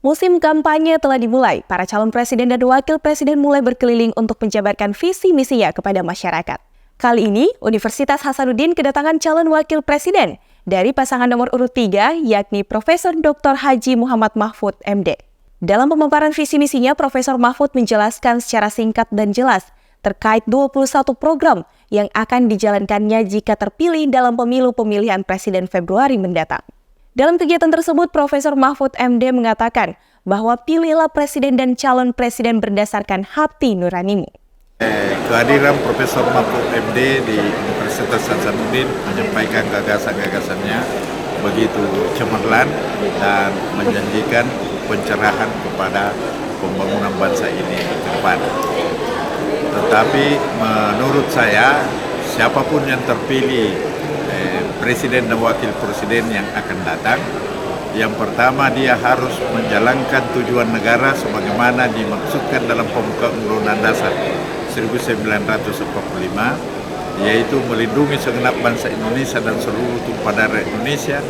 Musim kampanye telah dimulai. Para calon presiden dan wakil presiden mulai berkeliling untuk menjabarkan visi misinya kepada masyarakat. Kali ini, Universitas Hasanuddin kedatangan calon wakil presiden dari pasangan nomor urut 3, yakni Profesor Dr. Haji Muhammad Mahfud MD. Dalam pemaparan visi misinya, Profesor Mahfud menjelaskan secara singkat dan jelas terkait 21 program yang akan dijalankannya jika terpilih dalam pemilu pemilihan presiden Februari mendatang. Dalam kegiatan tersebut, Profesor Mahfud MD mengatakan bahwa pilihlah presiden dan calon presiden berdasarkan hati nuranimu. Kehadiran Profesor Mahfud MD di Universitas Hasanuddin menyampaikan gagasan-gagasannya begitu cemerlang dan menjanjikan pencerahan kepada pembangunan bangsa ini ke depan. Tetapi menurut saya, siapapun yang terpilih presiden dan wakil presiden yang akan datang, yang pertama dia harus menjalankan tujuan negara sebagaimana dimaksudkan dalam pembukaan Undang-Undang Dasar 1945, yaitu melindungi segenap bangsa Indonesia dan seluruh tumpah darah Indonesia,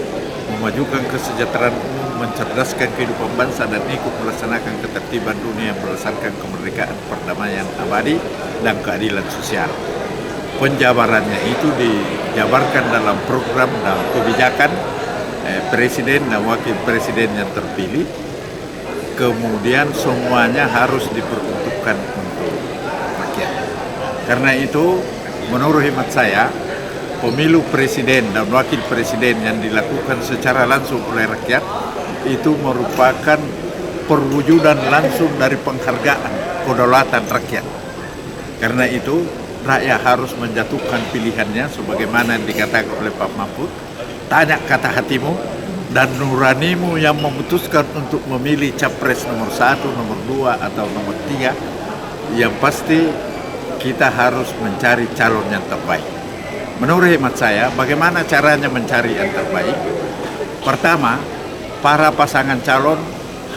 memajukan kesejahteraan umum, mencerdaskan kehidupan bangsa dan ikut melaksanakan ketertiban dunia berdasarkan kemerdekaan, perdamaian abadi, dan keadilan sosial. Penjabarannya itu dijabarkan dalam program dan kebijakan presiden dan wakil presiden yang terpilih. Kemudian semuanya harus diperuntukkan untuk rakyat. Karena itu, menurut hemat saya, pemilu presiden dan wakil presiden yang dilakukan secara langsung oleh rakyat itu merupakan perwujudan langsung dari penghargaan kedaulatan rakyat. Karena itu, rakyat harus menjatuhkan pilihannya sebagaimana yang dikatakan oleh Pak Mahfud. Tanya kata hatimu dan nuranimu yang memutuskan untuk memilih capres nomor 1, nomor 2, atau nomor 3. Yang pasti kita harus mencari calon yang terbaik. Menurut hemat saya, bagaimana caranya mencari yang terbaik? Pertama, para pasangan calon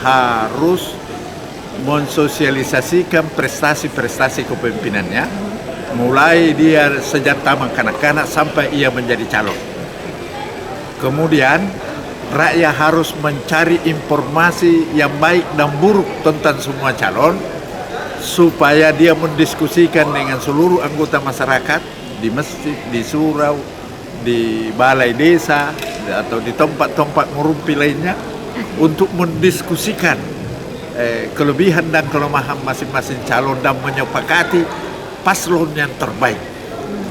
harus mensosialisasikan prestasi-prestasi kepemimpinannya, mulai dia sejak taman kanak-kanak sampai ia menjadi calon. Kemudian rakyat harus mencari informasi yang baik dan buruk tentang semua calon, supaya dia mendiskusikan dengan seluruh anggota masyarakat di masjid, di surau, di balai desa, atau di tempat-tempat merumpi lainnya, untuk mendiskusikan kelebihan dan kelemahan masing-masing calon dan menyepakati paslon yang terbaik.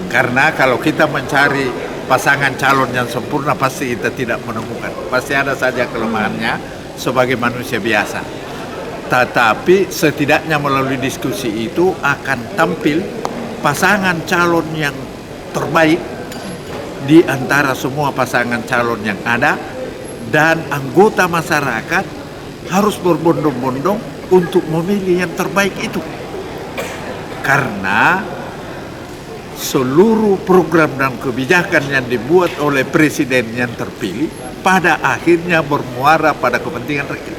Karena kalau kita mencari pasangan calon yang sempurna, pasti kita tidak menemukan. Pasti ada saja kelemahannya sebagai manusia biasa. Tetapi setidaknya melalui diskusi itu akan tampil pasangan calon yang terbaik di antara semua pasangan calon yang ada, dan anggota masyarakat harus berbondong-bondong untuk memilih yang terbaik itu. Karena seluruh program dan kebijakan yang dibuat oleh presiden yang terpilih pada akhirnya bermuara pada kepentingan rakyat,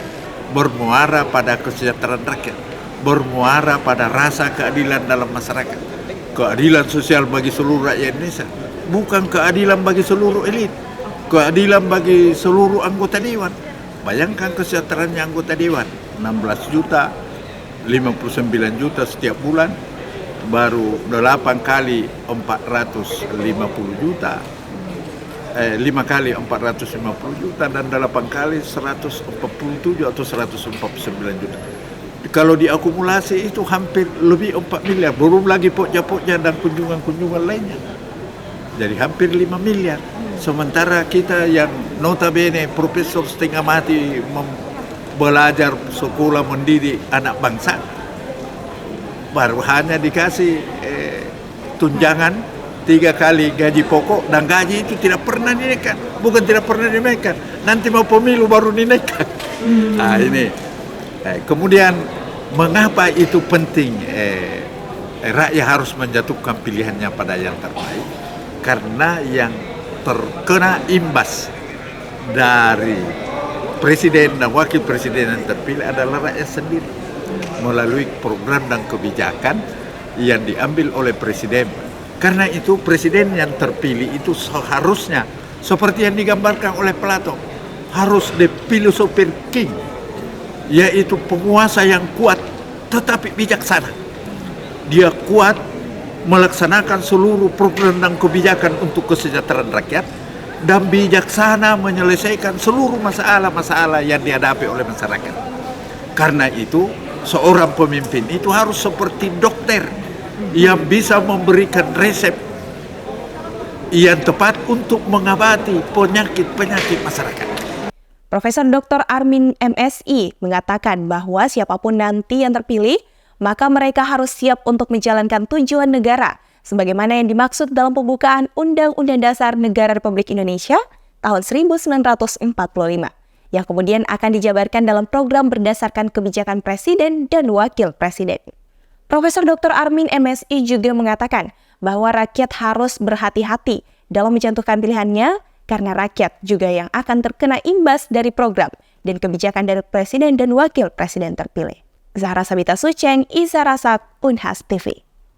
bermuara pada kesejahteraan rakyat, bermuara pada rasa keadilan dalam masyarakat, keadilan sosial bagi seluruh rakyat Indonesia, bukan keadilan bagi seluruh elit, keadilan bagi seluruh anggota dewan. Bayangkan kesejahteraannya anggota dewan, 16 juta, 59 juta setiap bulan, baru 8 kali 450 juta, 5 kali 450 juta, dan 8 kali 147 atau 149 juta. Kalau diakumulasi itu hampir lebih 4 miliar, belum lagi pokja-pokja dan kunjungan-kunjungan lainnya. Jadi hampir 5 miliar. Sementara kita yang notabene profesor setengah mati belajar sekolah mendidik anak bangsa, baru hanya dikasih tunjangan 3 kali gaji pokok, dan gaji itu tidak pernah dinaikkan. Bukan tidak pernah dinaikkan, nanti mau pemilu baru dinaikkan. Nah ini. Kemudian mengapa itu penting? Rakyat harus menjatuhkan pilihannya pada yang terbaik. Karena yang terkena imbas dari presiden dan wakil presiden yang terpilih adalah rakyat sendiri, melalui program dan kebijakan yang diambil oleh presiden. Karena itu presiden yang terpilih itu seharusnya seperti yang digambarkan oleh Plato, harus the philosopher king, yaitu penguasa yang kuat tetapi bijaksana. Dia kuat melaksanakan seluruh program dan kebijakan untuk kesejahteraan rakyat dan bijaksana menyelesaikan seluruh masalah-masalah yang dihadapi oleh masyarakat. Karena itu, seorang pemimpin itu harus seperti dokter yang bisa memberikan resep yang tepat untuk mengobati penyakit-penyakit masyarakat. Profesor Dr. Armin MSI mengatakan bahwa siapapun nanti yang terpilih, maka mereka harus siap untuk menjalankan tujuan negara sebagaimana yang dimaksud dalam pembukaan Undang-Undang Dasar Negara Republik Indonesia tahun 1945 yang kemudian akan dijabarkan dalam program berdasarkan kebijakan Presiden dan Wakil Presiden. Profesor Dr. Armin MSI juga mengatakan bahwa rakyat harus berhati-hati dalam menjatuhkan pilihannya karena rakyat juga yang akan terkena imbas dari program dan kebijakan dari Presiden dan Wakil Presiden terpilih. Zahra Sabita Suceng, Iza Rasat, Unhas TV.